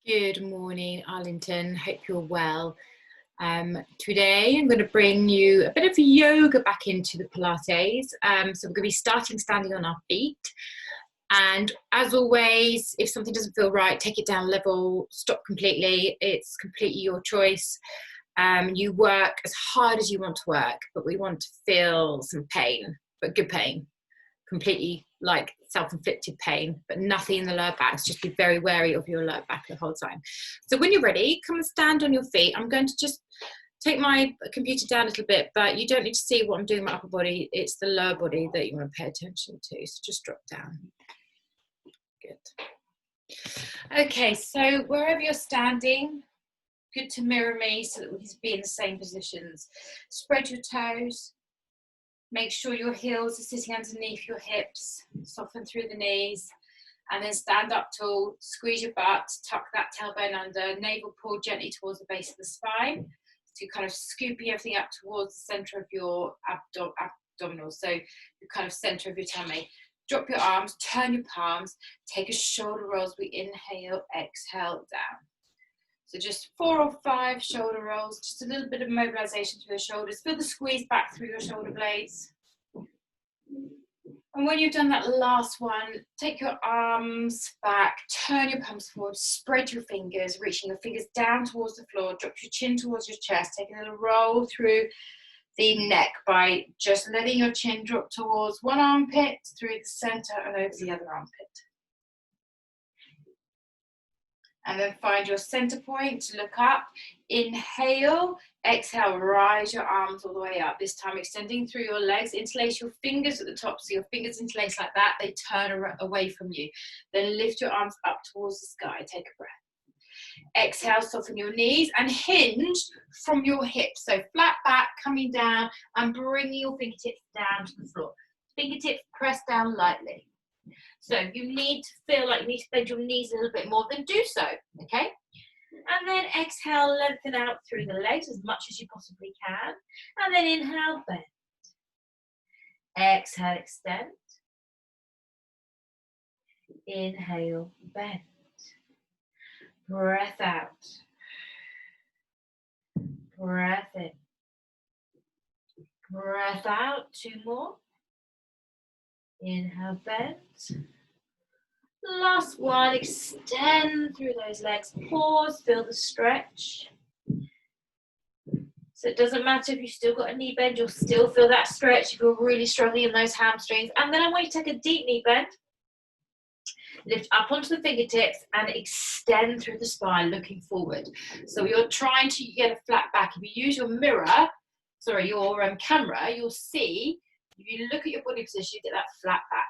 Good morning, Arlington. Hope you're well. Today I'm going to bring you a bit of yoga back into the Pilates. So we're going to be starting standing on our feet. And as always, if something doesn't feel right, take it down level, stop completely. It's completely your choice. You work as hard as you want to work, but we want to feel some pain, but good pain. Completely like self-inflicted pain, but nothing in the lower back. So just be very wary of your lower back the whole time. So when you're ready, come and stand on your feet. I'm going to just take my computer down a little bit, but you don't need to see what I'm doing with my upper body. It's the lower body that you want to pay attention to. So just drop down. Good. Okay, so wherever you're standing, good to mirror me so that we can be in the same positions. Spread your toes. Make sure your heels are sitting underneath your hips, soften through the knees, and then stand up tall, squeeze your butt, tuck that tailbone under, navel pull gently towards the base of the spine, so you're kind of scooping everything up towards the center of your abdominals, so the kind of center of your tummy. Drop your arms, turn your palms, take a shoulder roll as we inhale, exhale, down. So just 4 or 5 shoulder rolls, just a little bit of mobilization through the shoulders. Feel the squeeze back through your shoulder blades. And when you've done that last one, take your arms back, turn your palms forward, spread your fingers, reaching your fingers down towards the floor, drop your chin towards your chest, take a little roll through the neck by just letting your chin drop towards one armpit, through the center and over the other armpit. And then find your center point, look up, inhale, exhale, rise your arms all the way up. This time extending through your legs, interlace your fingers at the top, so your fingers interlace like that, they turn away from you. Then lift your arms up towards the sky, take a breath. Exhale, soften your knees and hinge from your hips. So flat back, coming down and bringing your fingertips down to the floor. Fingertips press down lightly. So if you need to feel like you need to bend your knees a little bit more, then do so, okay? And then exhale, lengthen out through the legs as much as you possibly can. And then inhale, bend. Exhale, extend. Inhale, bend. Breath out. Breath in. Breath out, 2 more. Inhale, bend. Last one, extend through those legs, pause, feel the stretch. So it doesn't matter if you've still got a knee bend, you'll still feel that stretch if you're really struggling in those hamstrings. And then I want you to take a deep knee bend, lift up onto the fingertips and extend through the spine, looking forward. So you're trying to get a flat back. If you use your your camera, you'll see, if you look at your body position, you get that flat back.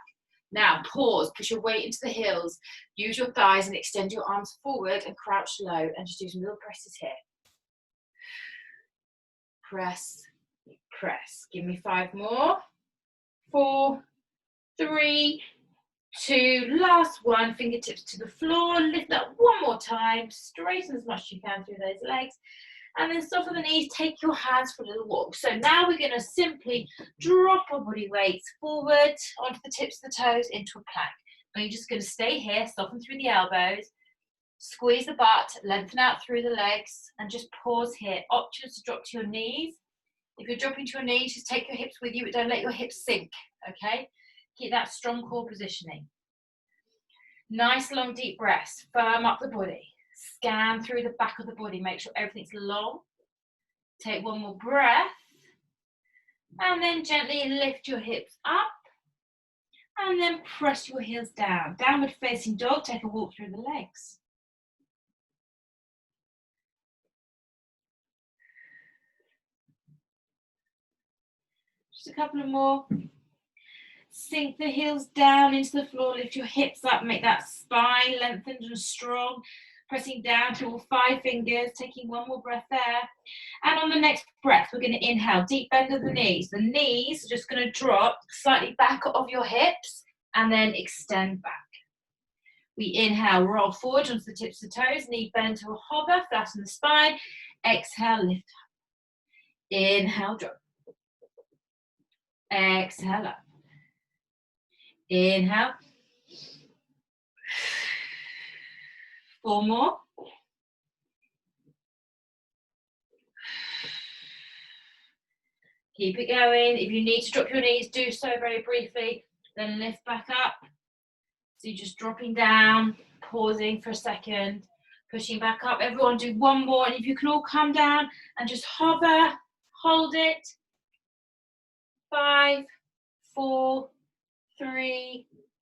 Now pause, push your weight into the heels, use your thighs and extend your arms forward and crouch low and just do some little presses here. Press, press. Give me 5 more. 4, 3, 2, last one, fingertips to the floor, lift up one more time, straighten as much as you can through those legs. And then soften the knees, take your hands for a little walk. So now we're going to simply drop our body weights forward onto the tips of the toes into a plank. And you're just going to stay here, soften through the elbows, squeeze the butt, lengthen out through the legs, and just pause here. Options to drop to your knees. If you're dropping to your knees, just take your hips with you, but don't let your hips sink, okay? Keep that strong core positioning. Nice long deep breaths, firm up the body. Scan through the back of the body, make sure everything's long. Take one more breath. And then gently lift your hips up. And then press your heels down. Downward facing dog, take a walk through the legs. Just a couple of more. Sink the heels down into the floor, lift your hips up, make that spine lengthened and strong. Pressing down to all 5 fingers, taking one more breath there. And on the next breath, we're going to inhale, deep bend of the knees. The knees are just going to drop slightly back of your hips and then extend back. We inhale, roll forward onto the tips of the toes, knee bend to a hover, flatten the spine. Exhale, lift up. Inhale, drop. Exhale, up. Inhale. 4 more. Keep it going. If you need to drop your knees, do so very briefly. Then lift back up. So you're just dropping down, pausing for a second, pushing back up. Everyone do 1 more. And if you can all come down and just hover, hold it. 5, 4, 3,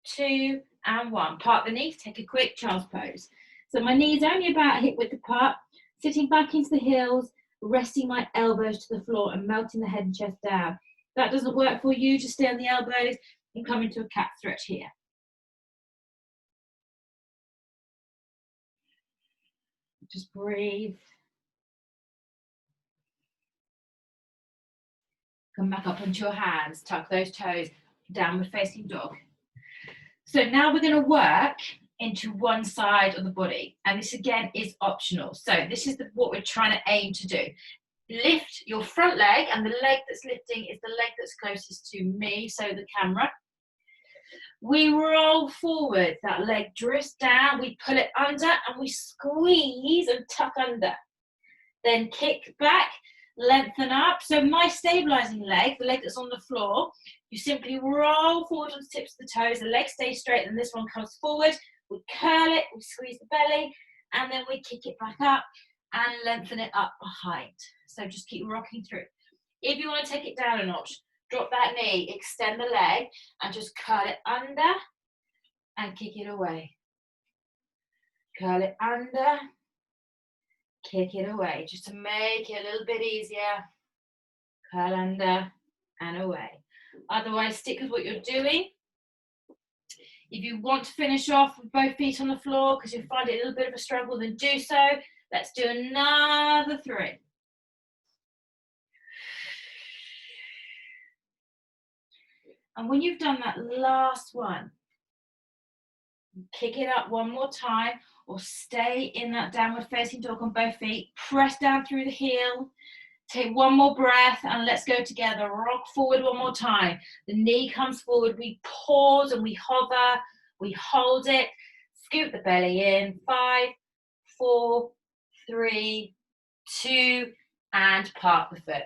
2, and 1. Part the knees, take a quick child's pose. So my knees only about hip width apart, sitting back into the heels, resting my elbows to the floor and melting the head and chest down. If that doesn't work for you, just stay on the elbows and come into a cat stretch here. Just breathe. Come back up onto your hands, tuck those toes, downward facing dog. So now we're going to work into one side of the body, and this again is optional. So this is what we're trying to aim to do. Lift your front leg, and the leg that's lifting is the leg that's closest to me, so the camera. We roll forward, that leg drifts down, we pull it under and we squeeze and tuck under. Then kick back, lengthen up. So my stabilizing leg, the leg that's on the floor, you simply roll forward on the tips of the toes, the leg stays straight, and this one comes forward. We curl it, we squeeze the belly, and then we kick it back up and lengthen it up behind. So just keep rocking through. If you want to take it down a notch, drop that knee, extend the leg, and just curl it under and kick it away. Curl it under, kick it away, just to make it a little bit easier. Curl under and away. Otherwise, stick with what you're doing. If you want to finish off with both feet on the floor because you find it a little bit of a struggle, then do so. Let's do another 3. And when you've done that last one, kick it up 1 more time, or stay in that downward facing dog on both feet. Press down through the heel. Take 1 more breath and let's go together. Rock forward 1 more time. The knee comes forward. We pause and we hover. We hold it. Scoop the belly in. 5, 4, 3, 2, and park the foot.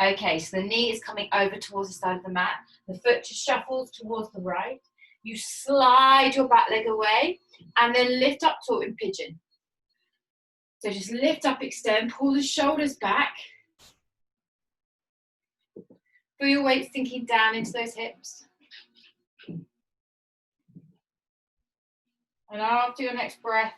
Okay, so the knee is coming over towards the side of the mat. The foot just shuffles towards the right. You slide your back leg away and then lift up tall in pigeon. So just lift up, extend, pull the shoulders back. Feel your weight sinking down into those hips. And after your next breath,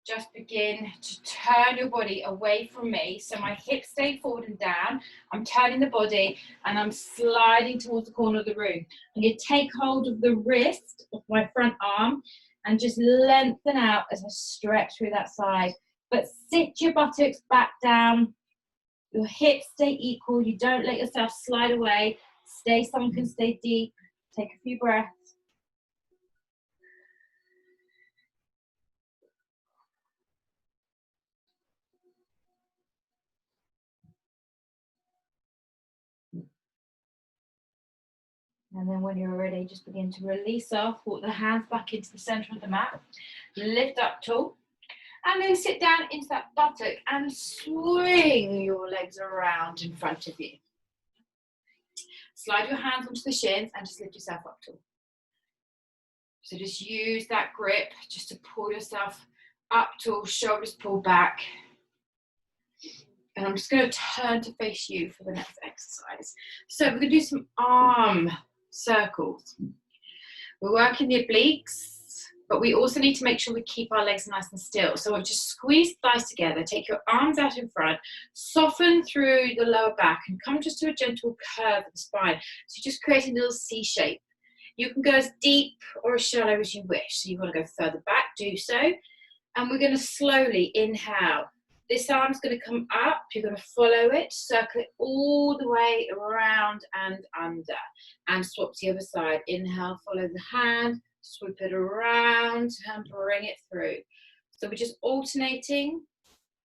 just begin to turn your body away from me. So my hips stay forward and down. I'm turning the body and I'm sliding towards the corner of the room. I'm going to take hold of the wrist of my front arm and just lengthen out as I stretch through that side. But sit your buttocks back down. Your hips stay equal. You don't let yourself slide away. Stay sunken, stay deep. Take a few breaths. And then when you're ready, just begin to release off, walk the hands back into the center of the mat, lift up tall, and then sit down into that buttock and swing your legs around in front of you. Slide your hands onto the shins and just lift yourself up tall. So just use that grip just to pull yourself up tall, shoulders pull back. And I'm just going to turn to face you for the next exercise. So we're going to do some arm circles. We're working the obliques, but we also need to make sure we keep our legs nice and still. So we'll just squeeze the thighs together, take your arms out in front, soften through the lower back and come just to a gentle curve of the spine. So you're just creating a little C shape. You can go as deep or as shallow as you wish. So you want to go further back, do so. And we're going to slowly inhale. This arm's going to come up, you're going to follow it, circle it all the way around and under, and swap to the other side. Inhale, follow the hand, swoop it around and bring it through. So we're just alternating.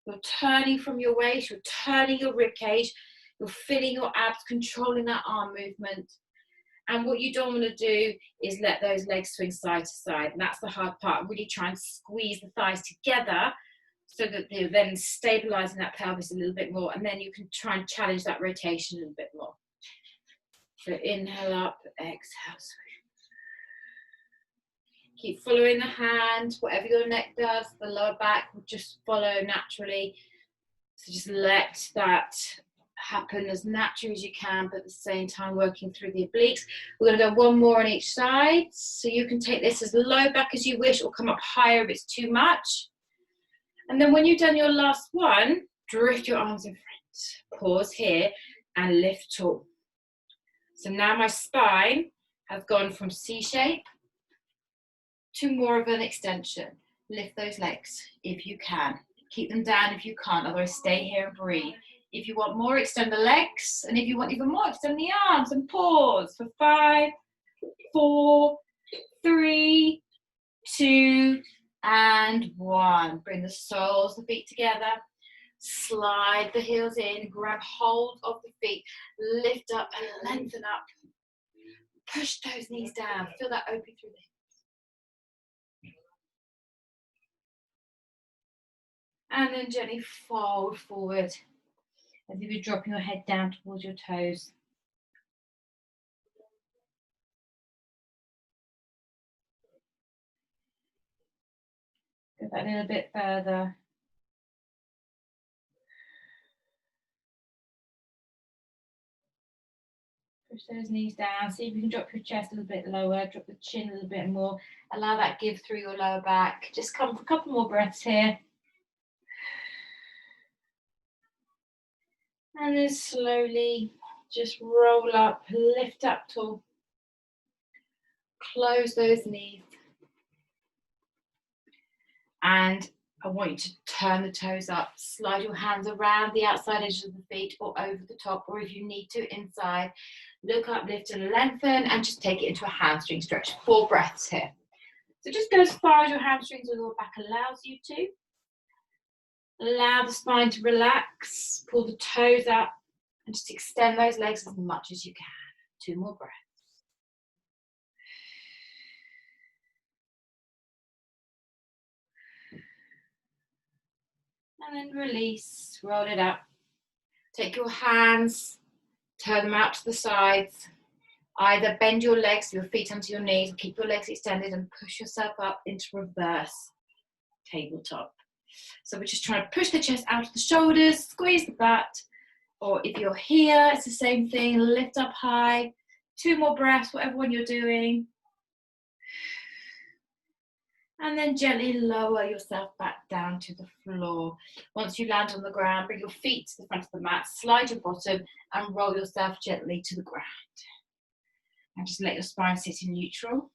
You're turning from your waist, you're turning your rib cage, you're filling your abs, controlling that arm movement. And what you don't want to do is let those legs swing side to side. And that's the hard part. Really try and squeeze the thighs together so that they're then stabilizing that pelvis a little bit more. And then you can try and challenge that rotation a little bit more. So inhale up, exhale, swing. Keep following the hand. Whatever your neck does, the lower back will just follow naturally. So just let that happen as naturally as you can, but at the same time working through the obliques. We're going to go one more on each side. So you can take this as low back as you wish or come up higher if it's too much. And then when you've done your last one, drift your arms in front. Pause here and lift tall. So now my spine has gone from C shape to more of an extension. Lift those legs if you can. Keep them down if you can't, otherwise stay here and breathe. If you want more, extend the legs. And if you want even more, extend the arms and pause for 5, 4, 3, 2, and 1. Bring the soles of the feet together. Slide the heels in. Grab hold of the feet. Lift up and lengthen up. Push those knees down. Feel that open through the hips. And then gently fold forward as if you're dropping your head down towards your toes. Go that a little bit further. Push those knees down. See if you can drop your chest a little bit lower, drop the chin a little bit more. Allow that give through your lower back. Just come for a couple more breaths here. And then slowly just roll up, lift up tall. Close those knees. And I want you to turn the toes up. Slide your hands around the outside edges of the feet or over the top, or if you need to, inside. Look up, lift and lengthen, and just take it into a hamstring stretch. 4 breaths here. So just go as far as your hamstrings or your back allows you to. Allow the spine to relax. Pull the toes up and just extend those legs as much as you can. 2 more breaths. And then release, roll it up. Take your hands, turn them out to the sides. Either bend your legs, your feet onto your knees, or keep your legs extended and push yourself up into reverse tabletop. So we're just trying to push the chest out of the shoulders, squeeze the butt. Or if you're here, it's the same thing, lift up high. 2 more breaths, whatever one you're doing. And then gently lower yourself back down to the floor. Once you land on the ground, bring your feet to the front of the mat, slide your bottom and roll yourself gently to the ground. And just let your spine sit in neutral.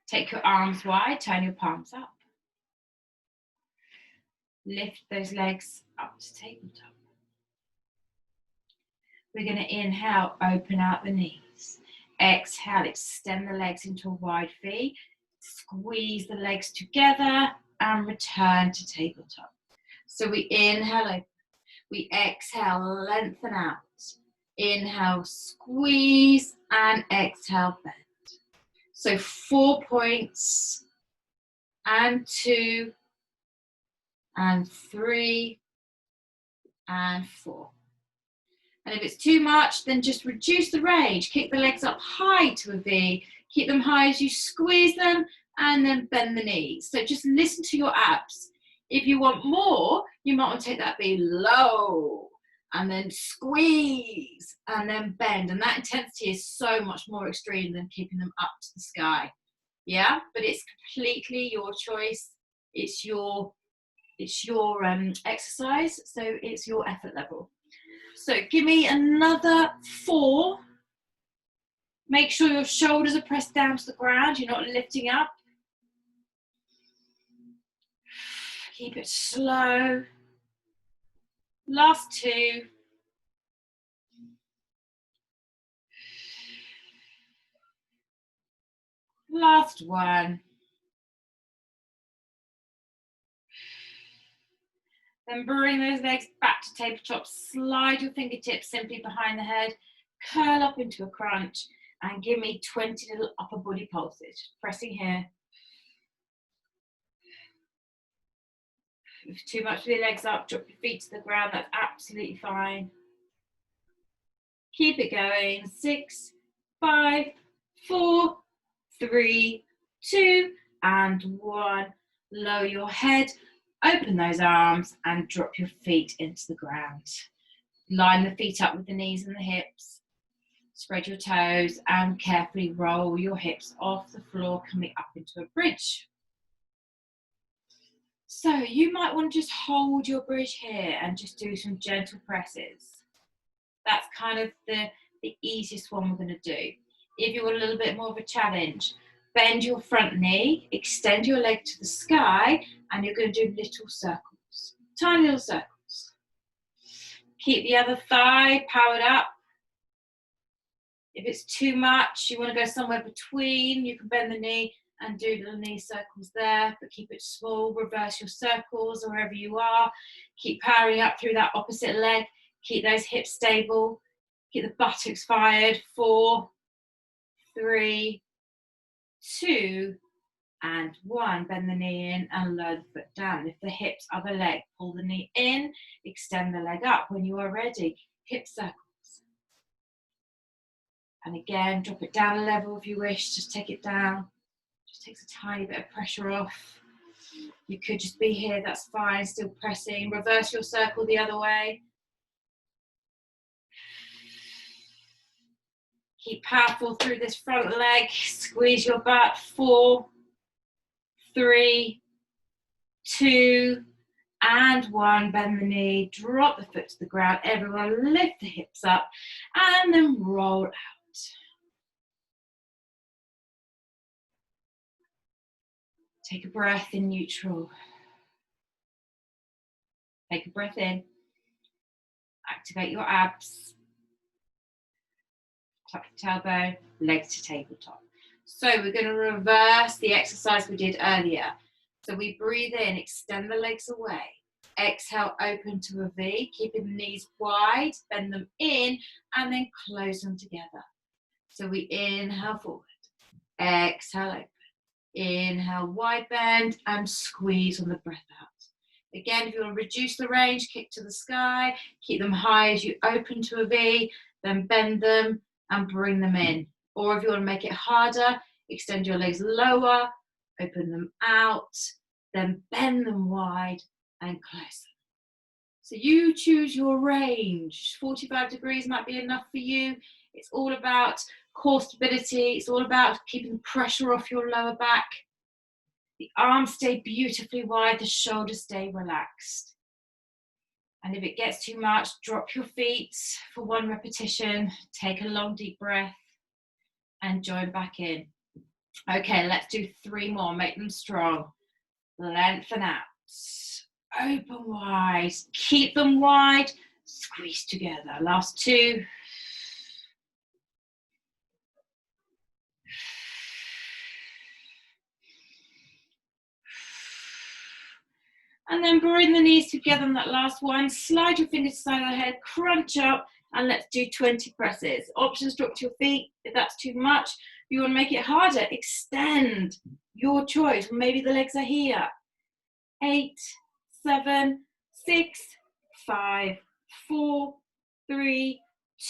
Take your arms wide, turn your palms up. Lift those legs up to tabletop. We're going to inhale, open out the knees. Exhale, extend the legs into a wide V. Squeeze the legs together and return to tabletop. So we inhale, open. We exhale, lengthen out. Inhale, squeeze, and exhale, bend. So 4 points, and 2, and 3, and 4. And if it's too much, then just reduce the range. Kick the legs up high to a V. Keep them high as you squeeze them, and then bend the knees. So just listen to your abs. If you want more, you might want to take that V low, and then squeeze, and then bend. And that intensity is so much more extreme than keeping them up to the sky. Yeah, but it's completely your choice. It's your exercise, so it's your effort level. So give me another 4. Make sure your shoulders are pressed down to the ground. You're not lifting up. Keep it slow. Last 2. Last 1. Then bring those legs back to tabletop. Slide your fingertips simply behind the head. Curl up into a crunch and give me 20 little upper body pulses. Pressing here. If too much with your legs up, drop your feet to the ground. That's absolutely fine. Keep it going. 6, 5, 4, 3, 2, and 1. Lower your head, open those arms, and drop your feet into the ground. Line the feet up with the knees and the hips. Spread your toes and carefully roll your hips off the floor, coming up into a bridge. So you might want to just hold your bridge here and just do some gentle presses. That's kind of the easiest one we're going to do. If you want a little bit more of a challenge, bend your front knee, extend your leg to the sky, and you're going to do little circles, tiny little circles. Keep the other thigh powered up. If it's too much, you want to go somewhere between, you can bend the knee and do little knee circles there, but keep it small. Reverse your circles wherever you are. Keep powering up through that opposite leg. Keep those hips stable. Keep the buttocks fired. 4, 3, 2, and 1. Bend the knee in and lower the foot down. Lift the hips, other leg. Pull the knee in, extend the leg up. When you are ready, hip circles. And again, drop it down a level if you wish. Just take it down. Just takes a tiny bit of pressure off. You could just be here, that's fine. Still pressing. Reverse your circle the other way. Keep powerful through this front leg. Squeeze your butt. 4, 3, 2, and 1. Bend the knee. Drop the foot to the ground. Everyone lift the hips up and then roll out. Take a breath in neutral. Take a breath in. Activate your abs. Tuck the tailbone, legs to tabletop. So we're going to reverse the exercise we did earlier. So we breathe in, extend the legs away. Exhale, open to a V, keeping the knees wide, bend them in, and then close them together. So we inhale forward. Exhale, open. Inhale, wide bend, and squeeze on the breath out. Again, if you want to reduce the range, kick to the sky, keep them high as you open to a V, then bend them and bring them in. Or if you want to make it harder, extend your legs lower, open them out, then bend them wide and close them. So you choose your range. 45 degrees might be enough for you. It's all about core stability. It's all about keeping the pressure off your lower back. The arms stay beautifully wide, the shoulders stay relaxed. And if it gets too much, drop your feet for 1 repetition. Take a long, deep breath and join back in. Okay, let's do 3 more. Make them strong. Lengthen out. Open wide. Keep them wide. Squeeze together. Last 2. And then bring the knees together on that last one. Slide your fingers to the side of the head, crunch up, and let's do 20 presses. Options, drop to your feet if that's too much. If you want to make it harder, extend. Your choice. Maybe the legs are here. 8, 7, 6, 5, 4, 3,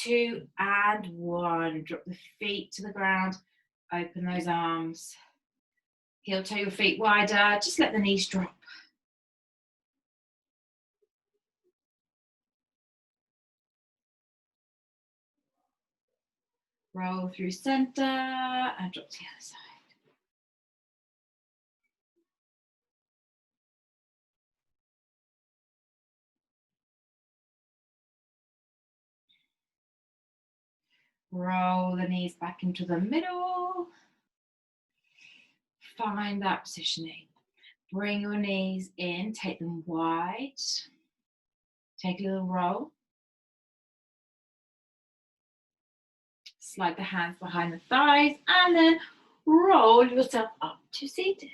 2, and 1. Drop the feet to the ground. Open those arms. Heel toe your feet wider. Just let the knees drop. Roll through center and drop to the other side. Roll the knees back into the middle. Find that positioning. Bring your knees in, take them wide. Take a little roll. Slide the hands behind the thighs and then roll yourself up to seated.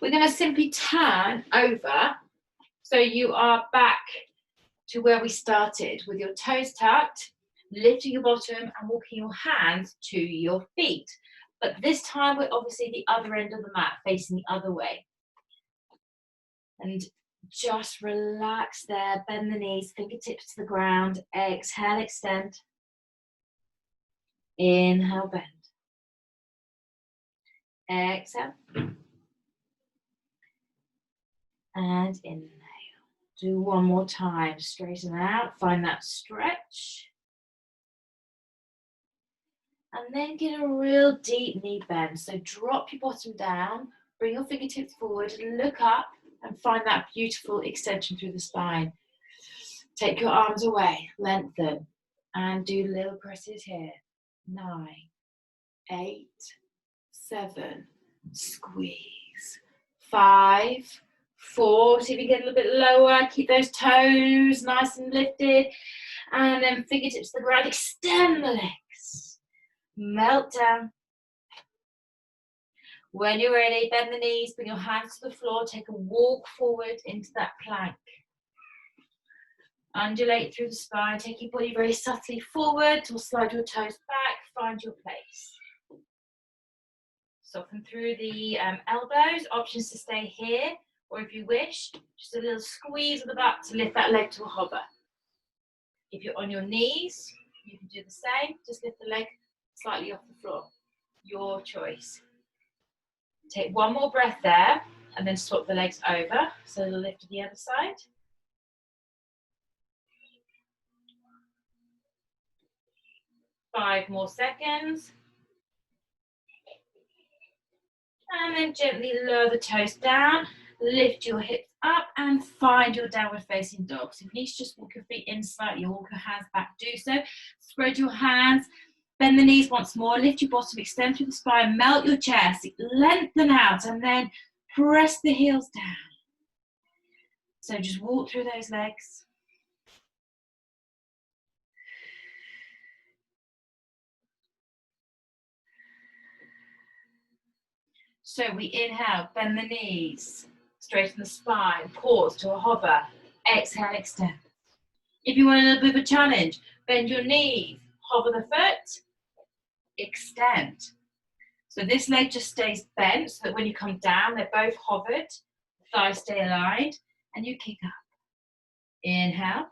We're going to simply turn over So you are back to where we started with your toes tucked, lifting your bottom and walking your hands to your feet. But this time we're obviously the other end of the mat, facing the other way. And just relax there, bend the knees, fingertips to the ground, exhale, extend. Inhale, bend. Exhale. And inhale. Do one more time, straighten out, find that stretch. And then get a real deep knee bend. So drop your bottom down, bring your fingertips forward, look up and find that beautiful extension through the spine. Take your arms away, lengthen, and do little presses here. 9, 8, 7, squeeze. 5, 4, see if you get a little bit lower, keep those toes nice and lifted, and then fingertips to the ground, extend the legs, melt down. When you're ready, bend the knees, bring your hands to the floor, take a walk forward into that plank. Undulate through the spine, take your body very subtly forward, or slide your toes back, find your place. Soften through the elbows, options to stay here, or if you wish, just a little squeeze of the butt to lift that leg to a hover. If you're on your knees, you can do the same, just lift the leg slightly off the floor. Your choice. Take one more breath there, and then swap the legs over, so they'll lift to the other side. Five more seconds. And then gently lower the toes down, lift your hips up and find your downward facing dog. So if you need to just walk your feet in slightly, walk your hands back, do so. Spread your hands, bend the knees once more, lift your bottom, extend through the spine, melt your chest, lengthen out and then press the heels down. So just walk through those legs. So we inhale, bend the knees, straighten the spine, pause to a hover, exhale, extend. If you want a little bit of a challenge, bend your knees, hover the foot, extend. So this leg just stays bent so that when you come down, they're both hovered, thighs stay aligned, and you kick up. Inhale,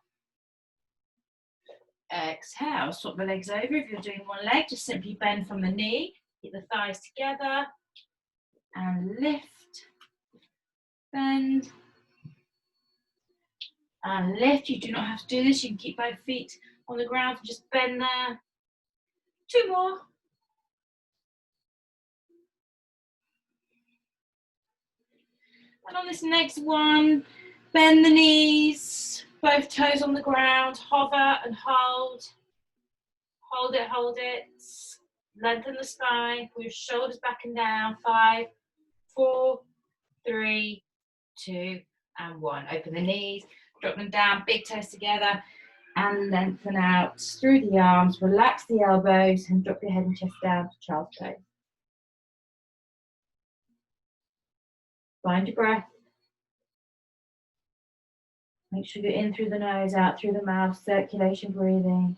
exhale, swap the legs over. If you're doing one leg, just simply bend from the knee, keep the thighs together, and lift, bend, and lift. You do not have to do this. You can keep both feet on the ground and just bend there. 2 more. And on this next one, bend the knees, both toes on the ground, hover and hold. Hold it, hold it. Lengthen the spine, pull your shoulders back and down. 5, 4, 3, 2, and 1. Open the knees, drop them down, big toes together, and lengthen out through the arms. Relax the elbows and drop your head and chest down to child's pose. Find your breath. Make sure you're in through the nose, out through the mouth, circulation breathing.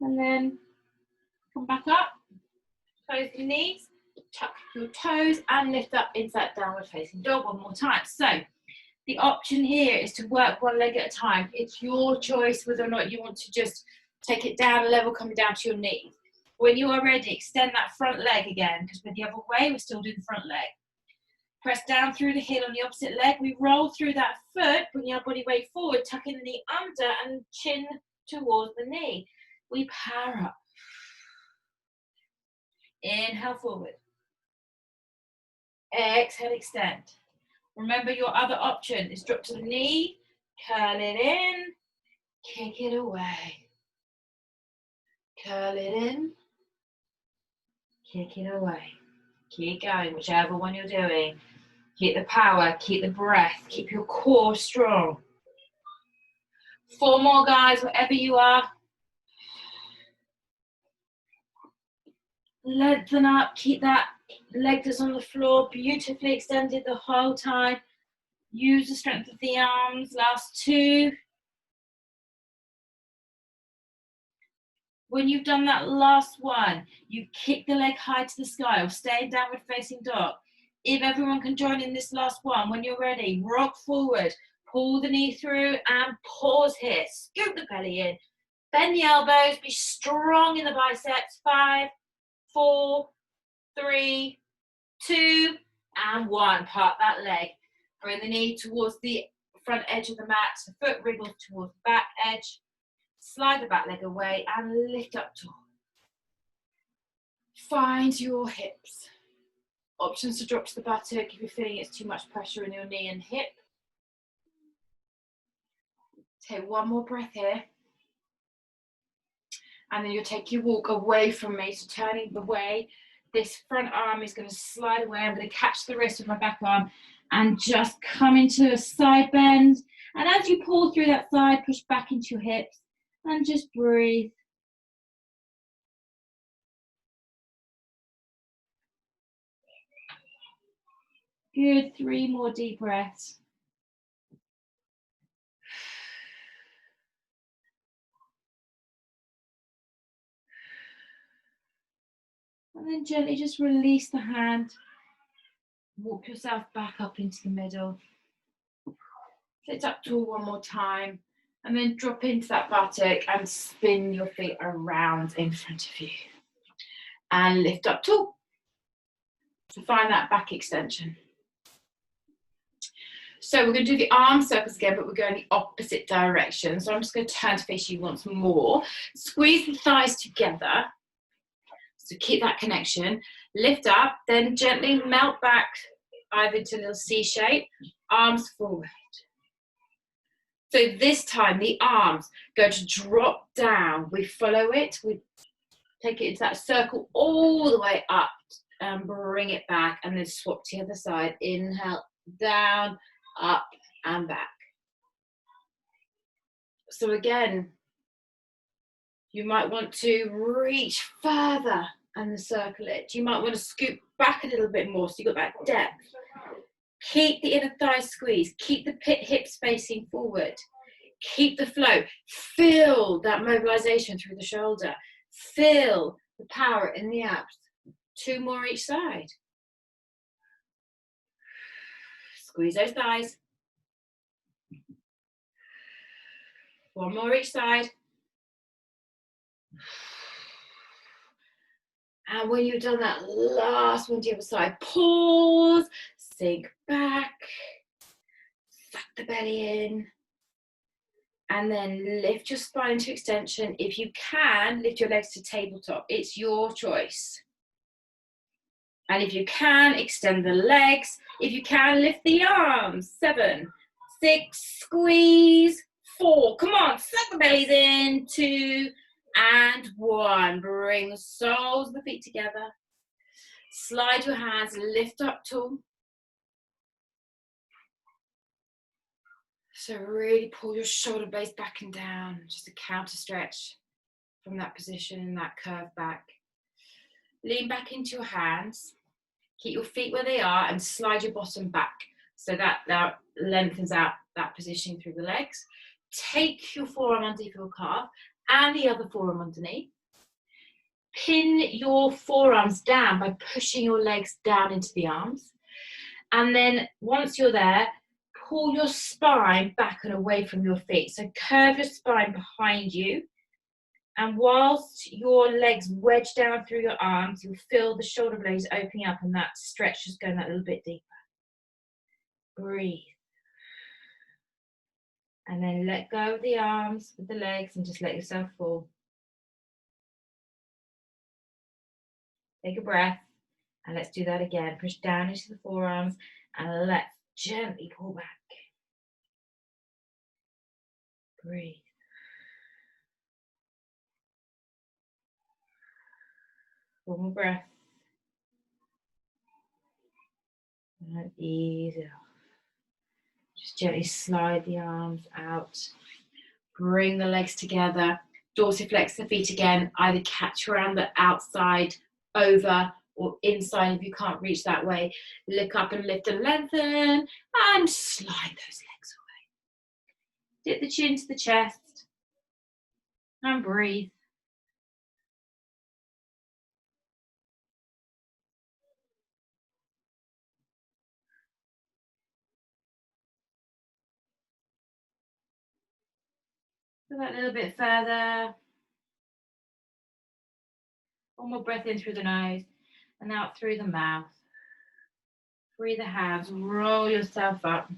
And then come back up, close the knees, tuck your toes and lift up into that downward facing dog one more time. So the option here is to work one leg at a time. It's your choice whether or not you want to just take it down a level coming down to your knees. When you are ready, extend that front leg again, because with the other way, we're still doing the front leg. Press down through the heel on the opposite leg. We roll through that foot, bringing our body weight forward, tucking the knee under and chin towards the knee. We power up. Inhale forward. Exhale, extend. Remember your other option is drop to the knee, curl it in, kick it away. Curl it in, kick it away. Keep going, whichever one you're doing. Keep the power, keep the breath, keep your core strong. 4 more, guys, wherever you are. Lengthen up, keep that leg that's on the floor beautifully extended the whole time. Use the strength of the arms. Last 2. When you've done that last one, you kick the leg high to the sky or stay in downward facing dog. If everyone can join in this last one, when you're ready, rock forward, pull the knee through and pause here. Scoop the belly in, bend the elbows, be strong in the biceps. 5, 4, 3, 2, and 1. Part that leg. Bring the knee towards the front edge of the mat. The foot wriggles towards the back edge. Slide the back leg away and lift up tall. Find your hips. Options to drop to the buttock if you're feeling it's too much pressure in your knee and hip. Take one more breath here. And then you'll take your walk away from me, so turning away. This front arm is going to slide away. I'm going to catch the wrist with my back arm and just come into a side bend. And as you pull through that side, push back into your hips and just breathe. Good, 3 more deep breaths. And then gently just release the hand. Walk yourself back up into the middle. Sit up tall one more time. And then drop into that buttock and spin your feet around in front of you. And lift up tall. So find that back extension. So we're going to do the arm circles again, but we're going the opposite direction. So I'm just going to turn to face you once more. Squeeze the thighs together. So keep that connection. Lift up, then gently melt back either to a little C shape, arms forward. So this time the arms go to drop down. We follow it, we take it into that circle all the way up and bring it back, and then swap to the other side. Inhale, down, up and back. So again, you might want to reach further and circle it. You might want to scoop back a little bit more so you've got that depth. Keep the inner thigh squeezed. Keep the hips facing forward. Keep the flow. Feel that mobilization through the shoulder. Feel the power in the abs. 2 more each side. Squeeze those thighs. 1 more each side. And when you've done that last one to the other side, pause, sink back, suck the belly in, and then lift your spine into extension. If you can, lift your legs to tabletop. It's your choice. And if you can, extend the legs. If you can, lift the arms. 7, 6, squeeze, 4. Come on, suck the bellies in. 2, and 1. Bring the soles of the feet together. Slide your hands, lift up tall. So really pull your shoulder blades back and down, just a counter stretch from that position, that curve back. Lean back into your hands. Keep your feet where they are and slide your bottom back so that lengthens out that position through the legs. Take your forearm underneath your calf and the other forearm underneath. Pin your forearms down by pushing your legs down into the arms. And then once you're there, pull your spine back and away from your feet. So curve your spine behind you. And whilst your legs wedge down through your arms, you'll feel the shoulder blades opening up and that stretch just going that little bit deeper. Breathe. And then let go of the arms with the legs and just let yourself fall. Take a breath and let's do that again. Push down into the forearms and let's gently pull back. Breathe. One more breath. And ease it off. Just gently slide the arms out. Bring the legs together. Dorsiflex the feet again. Either catch around the outside over or inside if you can't reach that way. Look up and lift and lengthen and slide those legs away. Dip the chin to the chest and breathe. Go that little bit further. One more breath in through the nose and out through the mouth. Free the hands, roll yourself up.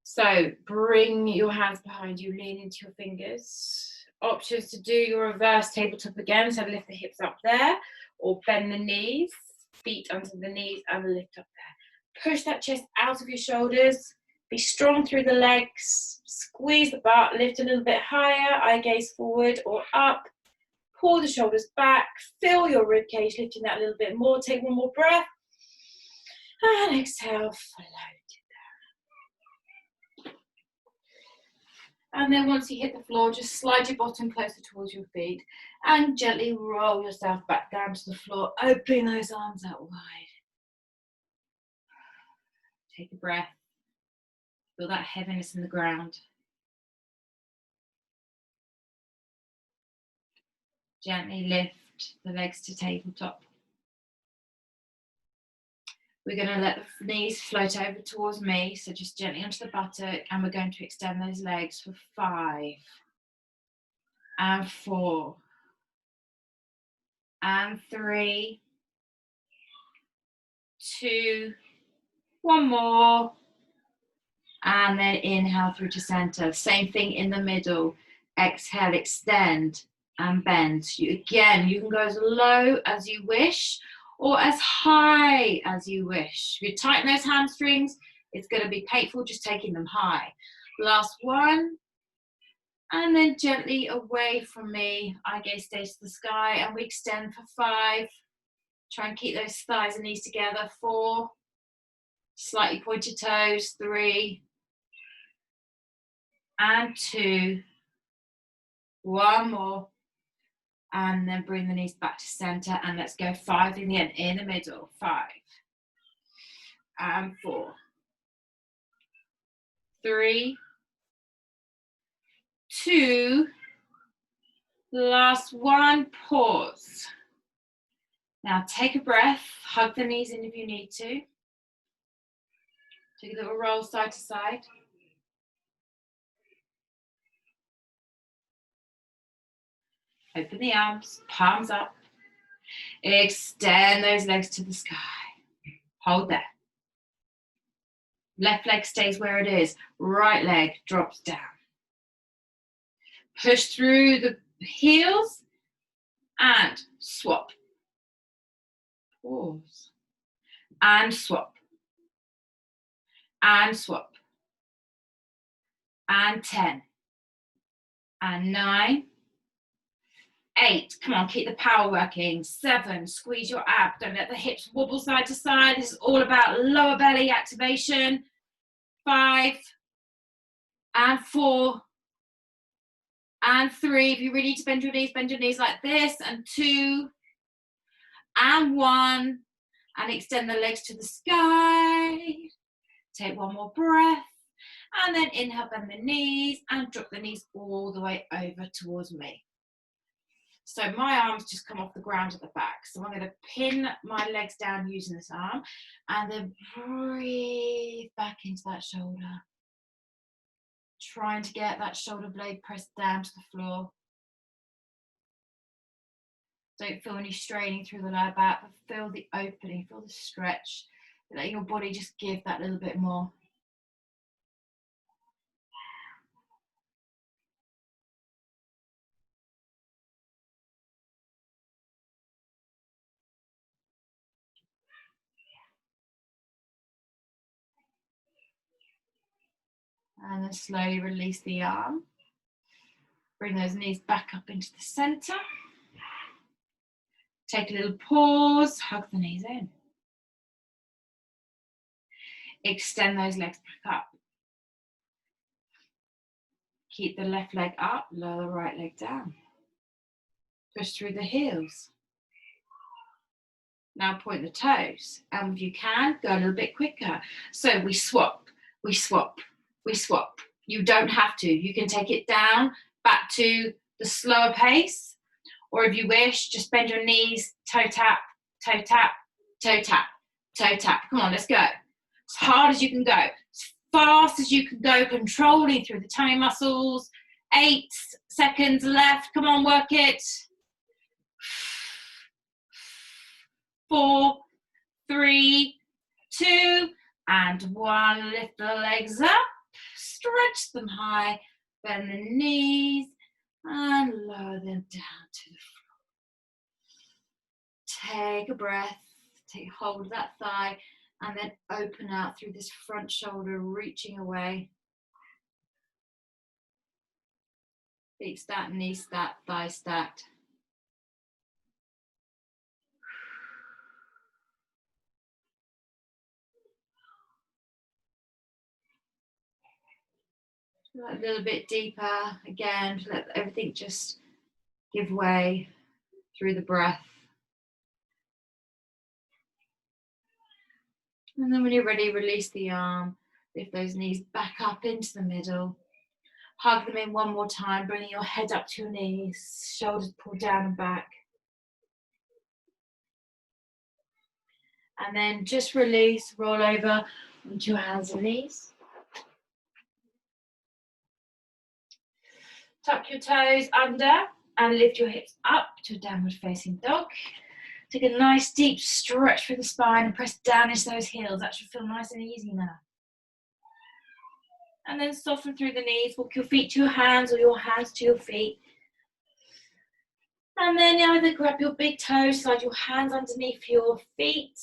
So bring your hands behind you, lean into your fingers. Options to do your reverse tabletop again, so lift the hips up there, or bend the knees, feet under the knees and lift up there. Push that chest out of your shoulders, be strong through the legs, squeeze the butt, lift a little bit higher, eye gaze forward or up, pull the shoulders back, fill your rib cage, lifting that a little bit more, take one more breath, and exhale, float. And then once you hit the floor, just slide your bottom closer towards your feet and gently roll yourself back down to the floor, opening those arms out wide. Take a breath, feel that heaviness in the ground. Gently lift the legs to tabletop. We're going to let the knees float over towards me, so just gently onto the buttock, and we're going to extend those legs for 5 and 4 and 3, 2, one more, and then inhale through to center. Same thing in the middle. Exhale, extend and bend. You can go as low as you wish or as high as you wish. If you tighten those hamstrings, it's going to be painful just taking them high. Last one, and then gently away from me, eye gaze stays to the sky, and we extend for 5. Try and keep those thighs and knees together. 4, slightly pointed toes. 3 and 2, one more, and then bring the knees back to center, and let's go 5 in the end, in the middle. 5 and 4, 3, 2, last one, pause. Now take a breath, hug the knees in if you need to. Take a little roll side to side. Open the arms, palms up. Extend those legs to the sky. Hold there. Left leg stays where it is. Right leg drops down. Push through the heels and swap. Pause. And swap. And swap. And 10. And 9. 8, come on, keep the power working. 7, squeeze your ab, don't let the hips wobble side to side. This is all about lower belly activation. 5 and 4 and 3. If you really need to bend your knees like this. And 2 and 1, and extend the legs to the sky. Take one more breath, and then inhale, bend the knees, and drop the knees all the way over towards me. So my arms just come off the ground at the back. So I'm going to pin my legs down using this arm, and then breathe back into that shoulder. Trying to get that shoulder blade pressed down to the floor. Don't feel any straining through the lower back, but feel the opening, feel the stretch. Let your body just give that little bit more. And then slowly release the arm. Bring those knees back up into the center. Take a little pause, hug the knees in. Extend those legs back up. Keep the left leg up, lower the right leg down. Push through the heels. Now point the toes, and if you can, go a little bit quicker. So we swap, we swap, we swap. You don't have to. You can take it down, back to the slower pace, or if you wish, just bend your knees, toe tap, toe tap, toe tap, toe tap. Come on, let's go. As hard as you can go, as fast as you can go, controlling through the tummy muscles. 8 seconds left. Come on, work it. 4, 3, 2, and 1. Lift the legs up, stretch them high, bend the knees, and lower them down to the floor. Take a breath, take hold of that thigh, and then open out through this front shoulder, reaching away. Feet stacked, knees stacked, thighs stacked. A little bit deeper again, let everything just give way through the breath. And then when you're ready, release the arm, lift those knees back up into the middle. Hug them in one more time, bringing your head up to your knees, shoulders pulled down and back. And then just release, roll over onto your hands and knees. Tuck your toes under and lift your hips up to a downward facing dog. Take a nice deep stretch through the spine and press down into those heels. That should feel nice and easy now. And then soften through the knees. Walk your feet to your hands or your hands to your feet. And then either grab your big toes, slide your hands underneath your feet.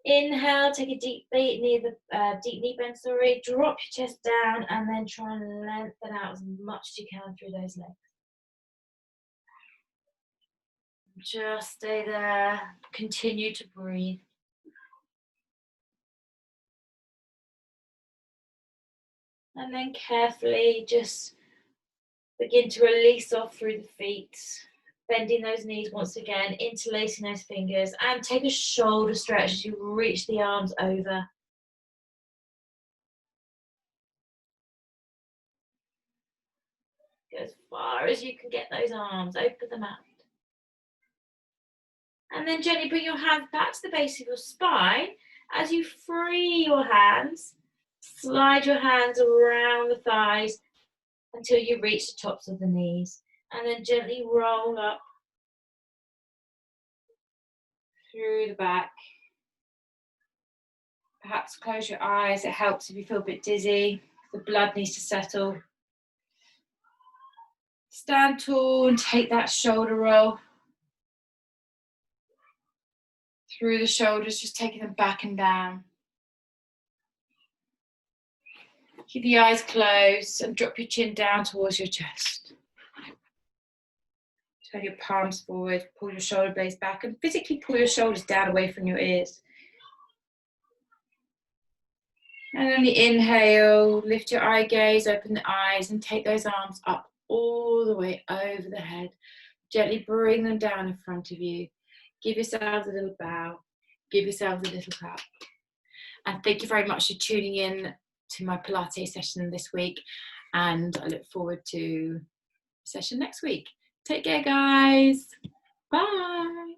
Inhale, take a deep knee bend, drop your chest down and then try and lengthen out as much as you can through those legs. Just stay there, continue to breathe. And then carefully just begin to release off through the feet. Bending those knees once again, interlacing those fingers, and take a shoulder stretch as you reach the arms over. Go as far as you can get those arms, open them out. And then gently bring your hands back to the base of your spine. As you free your hands, slide your hands around the thighs until you reach the tops of the knees. And then gently roll up through the back. Perhaps close your eyes, it helps if you feel a bit dizzy. The blood needs to settle. Stand tall and take that shoulder roll. Through the shoulders, just taking them back and down. Keep the eyes closed and drop your chin down towards your chest. Turn your palms forward, pull your shoulder blades back and physically pull your shoulders down away from your ears. And on the inhale, lift your eye gaze, open the eyes and take those arms up all the way over the head. Gently bring them down in front of you. Give yourselves a little bow. Give yourselves a little clap. And thank you very much for tuning in to my Pilates session this week. And I look forward to the session next week. Take care, guys. Bye.